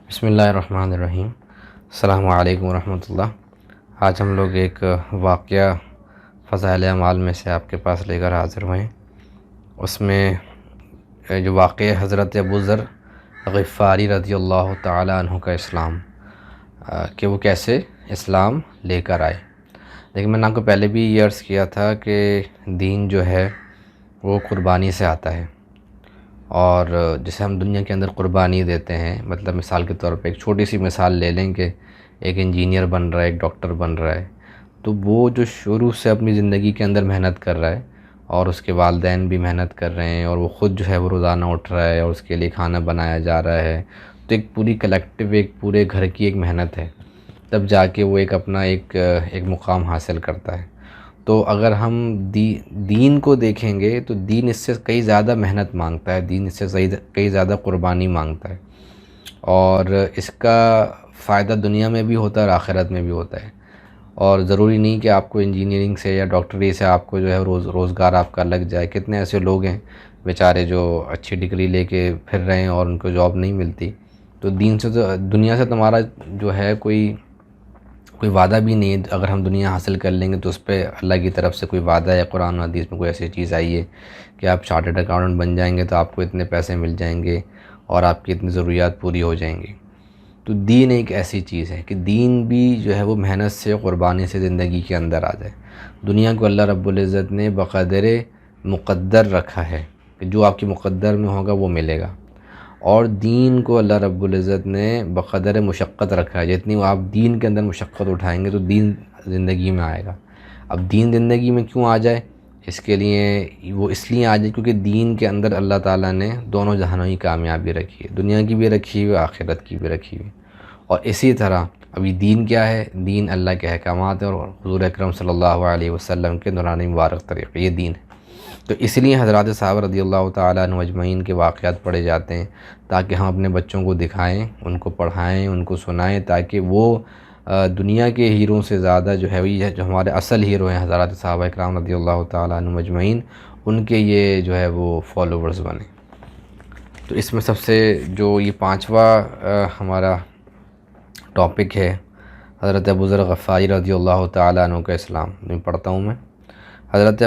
بسم اللہ الرحمن الرحیم۔ السلام علیکم ورحمۃ اللہ۔ آج ہم لوگ ایک واقعہ فضائل اعمال میں سے آپ کے پاس لے کر حاضر ہوئے ہیں۔ اس میں جو واقعہ حضرت ابو ذر غفاری رضی اللہ تعالیٰ عنہ کا اسلام، کہ وہ کیسے اسلام لے کر آئے۔ لیکن میں نے آپ کو پہلے بھی یہ عرض کیا تھا کہ دین جو ہے وہ قربانی سے آتا ہے، اور جسے ہم دنیا کے اندر قربانی دیتے ہیں، مطلب مثال کے طور پہ ایک چھوٹی سی مثال لے لیں کہ ایک انجینئر بن رہا ہے، ایک ڈاکٹر بن رہا ہے، تو وہ جو شروع سے اپنی زندگی کے اندر محنت کر رہا ہے، اور اس کے والدین بھی محنت کر رہے ہیں، اور وہ خود جو ہے وہ روزانہ اٹھ رہا ہے اور اس کے لیے کھانا بنایا جا رہا ہے، تو ایک پوری کلیکٹیو، ایک پورے گھر کی ایک محنت ہے، تب جا کے وہ ایک اپنا ایک مقام حاصل کرتا ہے۔ تو اگر ہم دین کو دیکھیں گے تو دین اس سے کئی زیادہ محنت مانگتا ہے، دین اس سے کئی زیادہ قربانی مانگتا ہے، اور اس کا فائدہ دنیا میں بھی ہوتا ہے اور آخرت میں بھی ہوتا ہے۔ اور ضروری نہیں کہ آپ کو انجینئرنگ سے یا ڈاکٹری سے آپ کو جو ہے روزگار آپ کا لگ جائے۔ کتنے ایسے لوگ ہیں بیچارے جو اچھی ڈگری لے کے پھر رہے ہیں اور ان کو جاب نہیں ملتی۔ تو دین سے، تو دنیا سے تمہارا جو ہے کوئی وعدہ بھی نہیں ہے۔ اگر ہم دنیا حاصل کر لیں گے تو اس پہ اللہ کی طرف سے کوئی وعدہ ہے، قرآن و حدیث میں کوئی ایسی چیز آئی ہے کہ آپ چارٹرڈ اکاؤنٹنٹ بن جائیں گے تو آپ کو اتنے پیسے مل جائیں گے اور آپ کی اتنی ضروریات پوری ہو جائیں گی۔ تو دین ایک ایسی چیز ہے کہ دین بھی جو ہے وہ محنت سے، قربانی سے زندگی کے اندر آ جائے۔ دنیا کو اللہ رب العزت نے بقدر مقدر رکھا ہے کہ جو آپ کی مقدر میں ہوگا وہ ملے گا، اور دین کو اللہ رب العزت نے بقدر مشقت رکھا ہے۔ جتنی آپ دین کے اندر مشقت اٹھائیں گے تو دین زندگی میں آئے گا۔ اب دین زندگی میں کیوں آ جائے؟ اس کے لیے وہ اس لیے آ جائے کیونکہ دین کے اندر اللہ تعالیٰ نے دونوں جہانوں کی کامیابی رکھی ہے، دنیا کی بھی رکھی ہوئی، آخرت کی بھی رکھی ہوئی۔ اور اسی طرح ابھی دین کیا ہے؟ دین اللہ کے احکامات اور حضور اکرم صلی اللہ علیہ وسلم کے نورانی مبارک طریقے، یہ دین ہے۔ تو اس لیے حضرات صحابہ رضی اللہ تعالیٰ عنہ اجمعین کے واقعات پڑھے جاتے ہیں تاکہ ہم اپنے بچوں کو دکھائیں، ان کو پڑھائیں، ان کو سنائیں، تاکہ وہ دنیا کے ہیروں سے زیادہ جو ہے یہ جو ہمارے اصل ہیرو ہیں حضرات صحابہ اکرام رضی اللہ تعالیٰ عنہ اجمعین، ان کے یہ جو ہے وہ فالوورز بنیں۔ تو اس میں سب سے جو یہ پانچواں ہمارا ٹاپک ہے حضرت ابو ذر غفاری رضی اللہ تعالیٰ عنہ کا اسلام، میں پڑھتا ہوں۔ میں حضرت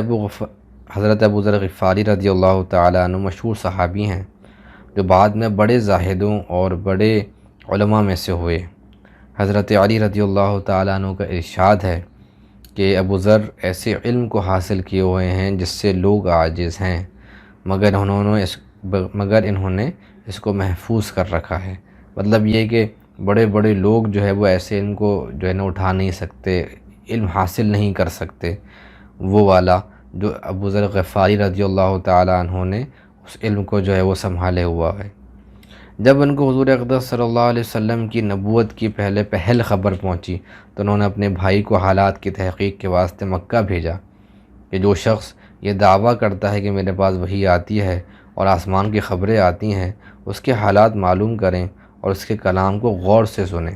ابو ذر غفاری رضی اللہ تعالیٰ عنہ مشہور صحابی ہیں جو بعد میں بڑے زاہدوں اور بڑے علماء میں سے ہوئے۔ حضرت علی رضی اللہ تعالیٰ عنہ کا ارشاد ہے کہ ابو ذر ایسے علم کو حاصل کیے ہوئے ہیں جس سے لوگ عاجز ہیں، مگر انہوں نے اس کو محفوظ کر رکھا ہے۔ مطلب یہ کہ بڑے بڑے لوگ جو ہے وہ ایسے علم کو جو ہے نا اٹھا نہیں سکتے، علم حاصل نہیں کر سکتے، وہ والا جو ابو ذر غفاری رضی اللہ تعالیٰ عنہ نے اس علم کو جو ہے وہ سنبھالے ہوا ہے۔ جب ان کو حضور اقدس صلی اللہ علیہ وسلم کی نبوت کی پہل خبر پہنچی تو انہوں نے اپنے بھائی کو حالات کی تحقیق کے واسطے مکہ بھیجا کہ جو شخص یہ دعویٰ کرتا ہے کہ میرے پاس وحی آتی ہے اور آسمان کی خبریں آتی ہیں، اس کے حالات معلوم کریں اور اس کے کلام کو غور سے سنیں۔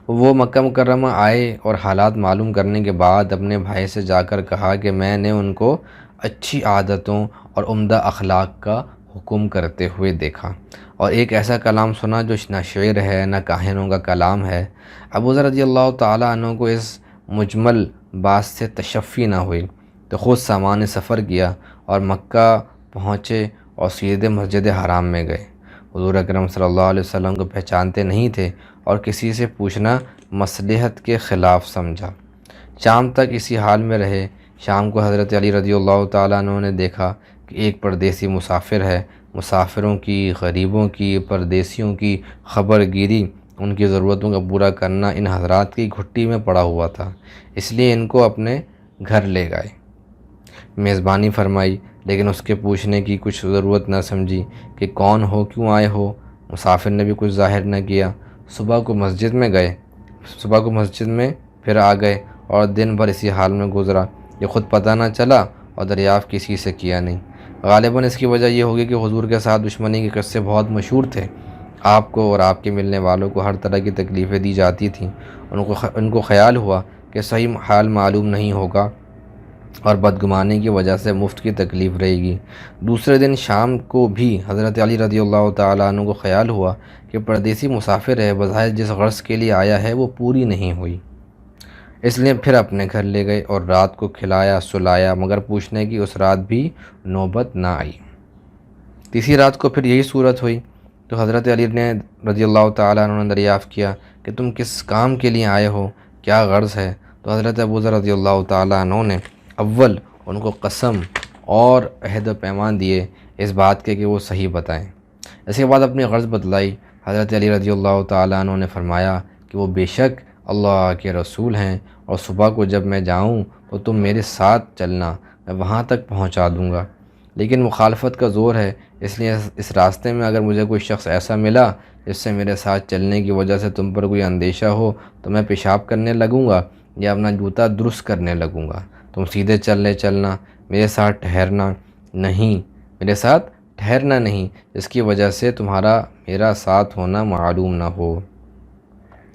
وہ مکہ مکرمہ آئے اور حالات معلوم کرنے کے بعد اپنے بھائی سے جا کر کہا کہ میں نے ان کو اچھی عادتوں اور عمدہ اخلاق کا حکم کرتے ہوئے دیکھا، اور ایک ایسا کلام سنا جو نہ شعر ہے نہ کاہنوں کا کلام ہے۔ ابو ذر رضی اللہ تعالیٰ عنہ کو اس مجمل بات سے تشفی نہ ہوئی تو خود سامان سفر کیا اور مکہ پہنچے اور سیدھے مسجد حرام میں گئے۔ حضور اکرم صلی اللہ علیہ وسلم کو پہچانتے نہیں تھے اور کسی سے پوچھنا مصلحت کے خلاف سمجھا۔ شام تک اسی حال میں رہے۔ شام کو حضرت علی رضی اللہ تعالیٰ عنہ نے دیکھا کہ ایک پردیسی مسافر ہے۔ مسافروں کی، غریبوں کی، پردیسیوں کی خبر گیری، ان کی ضرورتوں کا پورا کرنا ان حضرات کی گھٹی میں پڑا ہوا تھا، اس لیے ان کو اپنے گھر لے گئے، میزبانی فرمائی، لیکن اس کے پوچھنے کی کچھ ضرورت نہ سمجھی کہ کون ہو، کیوں آئے ہو۔ مسافر نے بھی کچھ ظاہر نہ کیا۔ صبح کو مسجد میں پھر آ گئے اور دن بھر اسی حال میں گزرا، یہ خود پتہ نہ چلا اور دریافت کسی سے کیا نہیں۔ غالباً اس کی وجہ یہ ہوگی کہ حضور کے ساتھ دشمنی کے قصے بہت مشہور تھے، آپ کو اور آپ کے ملنے والوں کو ہر طرح کی تکلیفیں دی جاتی تھیں۔ ان کو خیال ہوا کہ صحیح حال معلوم نہیں ہوگا اور بدگمانی کی وجہ سے مفت کی تکلیف رہے گی۔ دوسرے دن شام کو بھی حضرت علی رضی اللہ تعالیٰ عنہ کو خیال ہوا کہ پردیسی مسافر ہے، بظاہر جس غرض کے لیے آیا ہے وہ پوری نہیں ہوئی، اس لیے پھر اپنے گھر لے گئے اور رات کو کھلایا سلایا، مگر پوچھنے کی اس رات بھی نوبت نہ آئی۔ تیسری رات کو پھر یہی صورت ہوئی تو حضرت علی نے رضی اللہ تعالیٰ عنہ نے دریافت کیا کہ تم کس کام کے لیے آئے ہو، کیا غرض ہے؟ تو حضرت ابوذر رضی اللہ تعالیٰ عنہ نے اول ان کو قسم اور عہد و پیمان دیے اس بات کے کہ وہ صحیح بتائیں۔ اس کے بعد اپنی غرض بتلائی۔ حضرت علی رضی اللہ تعالیٰ عنہ نے فرمایا کہ وہ بے شک اللہ کے رسول ہیں، اور صبح کو جب میں جاؤں تو تم میرے ساتھ چلنا، میں وہاں تک پہنچا دوں گا، لیکن مخالفت کا زور ہے، اس لیے اس راستے میں اگر مجھے کوئی شخص ایسا ملا جس سے میرے ساتھ چلنے کی وجہ سے تم پر کوئی اندیشہ ہو تو میں پیشاب کرنے لگوں گا یا اپنا جوتا درست کرنے لگوں گا۔ تم سیدھے چلنا، میرے ساتھ ٹھہرنا نہیں، جس کی وجہ سے تمہارا میرا ساتھ ہونا معلوم نہ ہو۔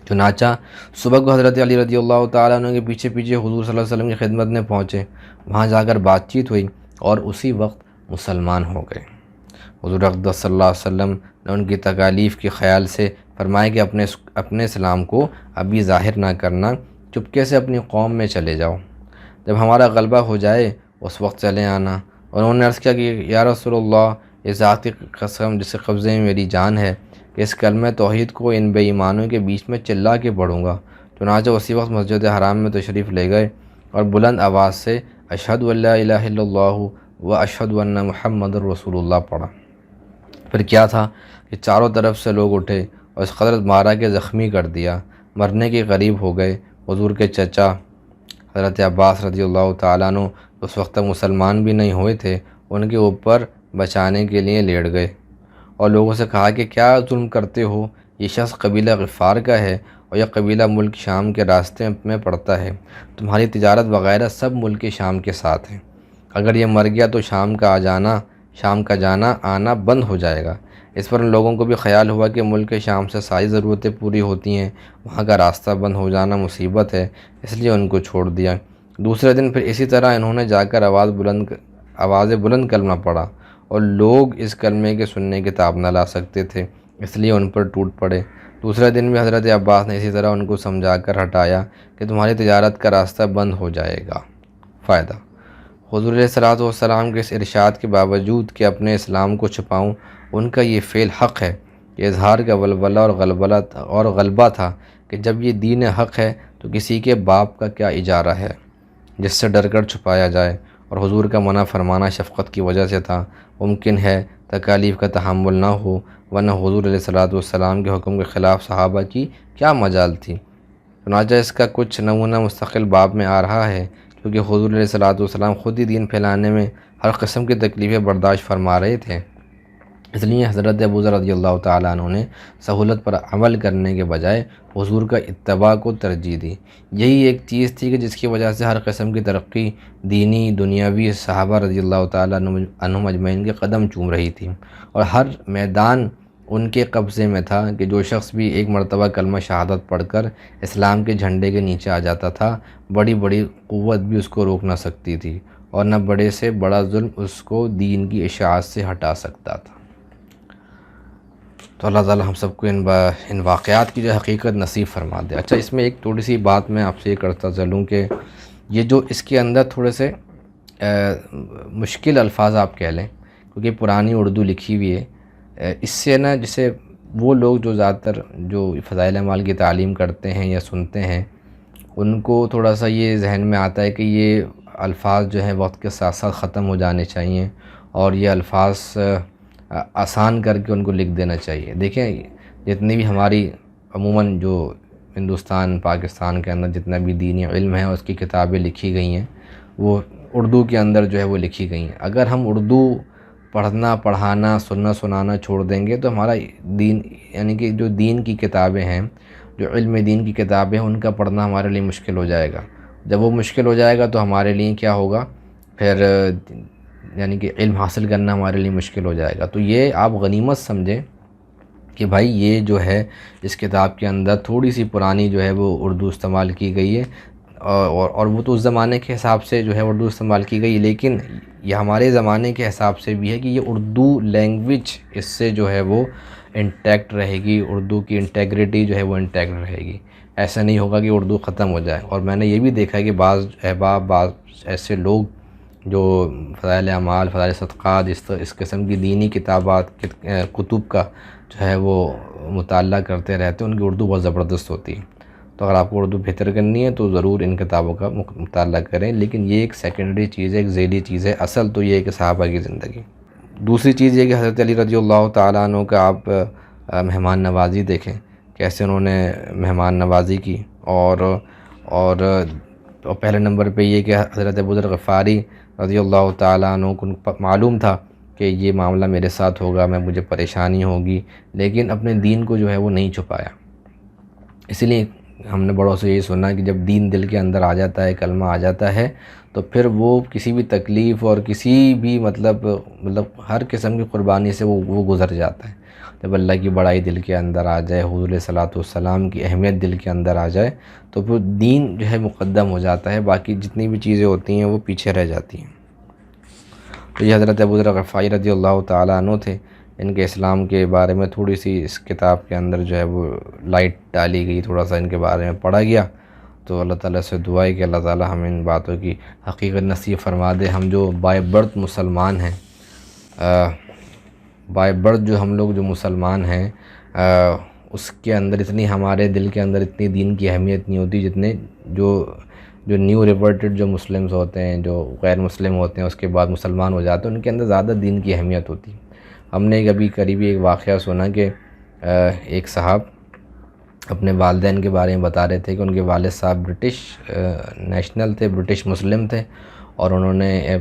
چنانچہ صبح کو حضرت علی رضی اللہ تعالیٰ عنہ کے پیچھے حضور صلی اللہ علیہ وسلم کی خدمت میں پہنچے، وہاں جا کر بات چیت ہوئی اور اسی وقت مسلمان ہو گئے۔ حضور اقدس صلی اللہ علیہ وسلم نے ان کی تکالیف کے خیال سے فرمایا کہ اپنے اسلام کو ابھی ظاہر نہ کرنا، چپکے سے اپنی قوم میں چلے جاؤ، جب ہمارا غلبہ ہو جائے اس وقت چلے آنا۔ اور انہوں نے عرض کیا کہ یا رسول اللہ، اس ذات کی قسم جس کے قبضے میں میری جان ہے کہ اس کلمہ توحید کو ان بے ایمانوں کے بیچ میں چلا کے پڑھوں گا۔ چنانچہ اسی وقت مسجد حرام میں تشریف لے گئے اور بلند آواز سے اشہد ان لا الہ الا اللہ و اشہد ان محمد رسول اللہ پڑھا۔ پھر کیا تھا کہ چاروں طرف سے لوگ اٹھے اور اس قدر مارا کے زخمی کر دیا، مرنے کے قریب ہو گئے۔ حضور کے چچا حضرت عباس رضی اللہ تعالیٰ عنہ اس وقت تک مسلمان بھی نہیں ہوئے تھے، ان کے اوپر بچانے کے لیے لیٹ گئے اور لوگوں سے کہا کہ کیا ظلم کرتے ہو، یہ شخص قبیلہ غفار کا ہے اور یہ قبیلہ ملک شام کے راستے میں پڑتا ہے، تمہاری تجارت وغیرہ سب ملک شام کے ساتھ ہے، اگر یہ مر گیا تو شام کا جانا آنا بند ہو جائے گا۔ اس پر ان لوگوں کو بھی خیال ہوا کہ ملک شام سے ساری ضرورتیں پوری ہوتی ہیں، وہاں کا راستہ بند ہو جانا مصیبت ہے، اس لیے ان کو چھوڑ دیا۔ دوسرے دن پھر اسی طرح انہوں نے جا کر آواز بلند کلمہ پڑھا اور لوگ اس کلمے کے سننے کی تاب نہ لا سکتے تھے، اس لیے ان پر ٹوٹ پڑے۔ دوسرے دن بھی حضرت عباس نے اسی طرح ان کو سمجھا کر ہٹایا کہ تمہاری تجارت کا راستہ بند ہو جائے گا۔ فائدہ: حضور علیہ الصلوۃ والسلام کے اس ارشاد کے باوجود کہ اپنے اسلام کو چھپاؤں، ان کا یہ فعل حق ہے کہ اظہار کا ولولہ اور غلبہ تھا کہ جب یہ دین حق ہے تو کسی کے باپ کا کیا اجارہ ہے جس سے ڈر کر چھپایا جائے، اور حضور کا منع فرمانا شفقت کی وجہ سے تھا۔ ممکن ہے تکالیف کا تحمل نہ ہو، ورنہ حضور علیہ الصلوۃ والسلام کے حکم کے خلاف صحابہ کی کیا مجال تھی۔ چنانچہ اس کا کچھ نمونہ مستقل باب میں آ رہا ہے، کیونکہ حضور علیہ الصلوۃ والسلام خود ہی دین پھیلانے میں ہر قسم کی تکلیفیں برداشت فرما رہے تھے، اس لیے حضرت ابوذر رضی اللہ تعالیٰ عنہ نے سہولت پر عمل کرنے کے بجائے حضور کا اتباع کو ترجیح دی۔ یہی ایک چیز تھی کہ جس کی وجہ سے ہر قسم کی ترقی دینی دنیاوی صحابہ رضی اللہ تعالیٰ عنہم اجمعین کے قدم چوم رہی تھی، اور ہر میدان ان کے قبضے میں تھا کہ جو شخص بھی ایک مرتبہ کلمہ شہادت پڑھ کر اسلام کے جھنڈے کے نیچے آ جاتا تھا، بڑی قوت بھی اس کو روک نہ سکتی تھی، اور نہ بڑے سے بڑا ظلم اس کو دین کی اشاعت سے ہٹا سکتا تھا۔ تو اللہ تعالیٰ ہم سب کو ان واقعات کی جو حقیقت نصیب فرما دے۔ اچھا، اس میں ایک تھوڑی سی بات میں آپ سے یہ کرتا چلوں کہ یہ جو اس کے اندر تھوڑے سے مشکل الفاظ آپ کہہ لیں، کیونکہ پرانی اردو لکھی ہوئی ہے، اس سے نا جسے وہ لوگ جو زیادہ تر جو فضائل اعمال کی تعلیم کرتے ہیں یا سنتے ہیں، ان کو تھوڑا سا یہ ذہن میں آتا ہے کہ یہ الفاظ جو ہیں وقت کے ساتھ ساتھ ختم ہو جانے چاہیے اور یہ الفاظ آسان کر کے ان کو لکھ دینا چاہیے۔ دیکھیں، جتنی بھی ہماری عموماً جو ہندوستان پاکستان کے اندر جتنا بھی دینی علم ہے اس کی کتابیں لکھی گئی ہیں، وہ اردو کے اندر جو ہے وہ لکھی گئی ہیں۔ اگر ہم اردو پڑھنا پڑھانا سننا سنانا چھوڑ دیں گے تو ہمارا دین، یعنی کہ جو دین کی کتابیں ہیں، جو علم دین کی کتابیں ہیں، ان کا پڑھنا ہمارے لیے مشکل ہو جائے گا۔ جب وہ مشکل ہو جائے گا تو ہمارے لیے کیا ہوگا پھر، یعنی کہ علم حاصل کرنا ہمارے لیے مشکل ہو جائے گا۔ تو یہ آپ غنیمت سمجھیں کہ بھائی یہ جو ہے اس کتاب کے اندر تھوڑی سی پرانی جو ہے وہ اردو استعمال کی گئی ہے، اور وہ تو اس زمانے کے حساب سے جو ہے اردو استعمال کی گئی، لیکن یہ ہمارے زمانے کے حساب سے بھی ہے کہ یہ اردو لینگویج اس سے جو ہے وہ انٹیکٹ رہے گی، اردو کی انٹیگریٹی جو ہے وہ انٹیکٹ رہے گی۔ ایسا نہیں ہوگا کہ اردو ختم ہو جائے۔ اور میں نے یہ بھی دیکھا ہے کہ بعض احباب، بعض ایسے لوگ جو فضائل اعمال، فضائل صدقات، اس قسم کی دینی کتب کا جو ہے وہ مطالعہ کرتے رہتے ہیں، ان کی اردو بہت زبردست ہوتی ہے۔ تو اگر آپ کو اردو بہتر کرنی ہے تو ضرور ان کتابوں کا مطالعہ کریں، لیکن یہ ایک سیکنڈری چیز ہے، ایک ذیلی چیز ہے، اصل تو یہ ہے کہ صحابہ کی زندگی۔ دوسری چیز یہ کہ حضرت علی رضی اللہ تعالیٰ عنہ کا آپ مہمان نوازی دیکھیں، کیسے انہوں نے مہمان نوازی کی، اور پہلے نمبر پہ یہ کہ حضرت ابوذر غفاری رضی اللہ تعالیٰ عنہ کو معلوم تھا کہ یہ معاملہ میرے ساتھ ہوگا، مجھے پریشانی ہوگی، لیکن اپنے دین کو جو ہے وہ نہیں چھپایا۔ اسی لیے ہم نے بڑوں سے یہی سنا کہ جب دین دل کے اندر آ جاتا ہے، کلمہ آ جاتا ہے، تو پھر وہ کسی بھی تکلیف اور کسی بھی مطلب ہر قسم کی قربانی سے وہ گزر جاتا ہے۔ جب اللہ کی بڑائی دل کے اندر آ جائے، حضور علیہ الصلوۃ والسلام کی اہمیت دل کے اندر آ جائے، تو پھر دین جو ہے مقدم ہو جاتا ہے، باقی جتنی بھی چیزیں ہوتی ہیں وہ پیچھے رہ جاتی ہیں۔ تو یہ حضرت ابوذر غفاری رضی اللہ تعالیٰ عنہ تھے، ان کے اسلام کے بارے میں تھوڑی سی اس کتاب کے اندر جو ہے وہ لائٹ ڈالی گئی، تھوڑا سا ان کے بارے میں پڑھا گیا۔ تو اللہ تعالیٰ سے دعا ہے کہ اللہ تعالیٰ ہمیں ان باتوں کی حقیقت نصیب فرما دے۔ ہم جو بائی برتھ مسلمان ہیں، بائی برتھ جو ہم لوگ جو مسلمان ہیں، اس کے اندر اتنی ہمارے دل کے اندر اتنی دین کی اہمیت نہیں ہوتی جتنے جو نیو ریورٹڈ جو مسلمز ہوتے ہیں، جو غیر مسلم ہوتے ہیں، اس کے بعد مسلمان ہو جاتے ہیں، ان کے اندر زیادہ دین کی اہمیت ہوتی ہے۔ ہم نے کبھی قریبی ایک واقعہ سنا کہ ایک صاحب اپنے والدین کے بارے میں بتا رہے تھے کہ ان کے والد صاحب برٹش نیشنل تھے، برٹش مسلم تھے، اور انہوں نے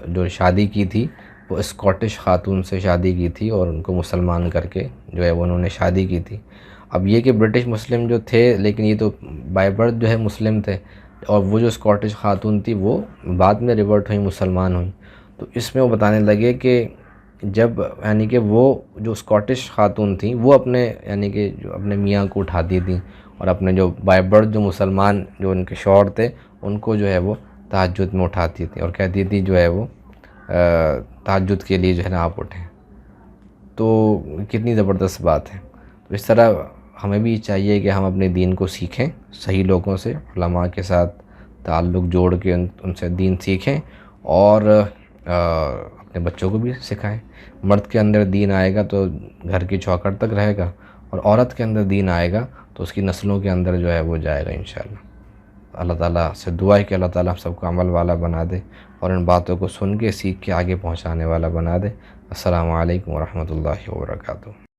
جو شادی کی تھی وہ اسکاٹش خاتون سے شادی کی تھی، اور ان کو مسلمان کر کے جو ہے وہ انہوں نے شادی کی تھی۔ اب یہ کہ برٹش مسلم جو تھے، لیکن یہ تو بائی برتھ جو ہے مسلم تھے، اور وہ جو اسکاٹش خاتون تھی وہ بعد میں ریورٹ ہوئی، مسلمان ہوئی۔ تو اس میں وہ بتانے لگے کہ جب یعنی کہ وہ جو اسکاٹش خاتون تھیں وہ اپنے یعنی کہ جو اپنے میاں کو اٹھاتی تھیں، اور اپنے جو بائی برتھ جو مسلمان جو ان کے شوہر تھے ان کو جو ہے وہ تہجد میں اٹھاتی تھیں، اور کہتی تھی جو ہے وہ تہجد کے لیے جو ہے نا آپ اٹھیں۔ تو کتنی زبردست بات ہے۔ تو اس طرح ہمیں بھی چاہیے کہ ہم اپنے دین کو سیکھیں، صحیح لوگوں سے، علماء کے ساتھ تعلق جوڑ کے ان سے دین سیکھیں، اور اپنے بچوں کو بھی سکھائیں۔ مرد کے اندر دین آئے گا تو گھر کی چوکھٹ تک رہے گا، اور عورت کے اندر دین آئے گا تو اس کی نسلوں کے اندر جو ہے وہ جائے گا انشاءاللہ۔ اللہ تعالیٰ سے دعا ہے کہ اللہ تعالیٰ ہم سب کو عمل والا بنا دے، اور ان باتوں کو سن کے سیکھ کے آگے پہنچانے والا بنا دے۔ السلام علیکم ورحمۃ اللہ وبرکاتہ۔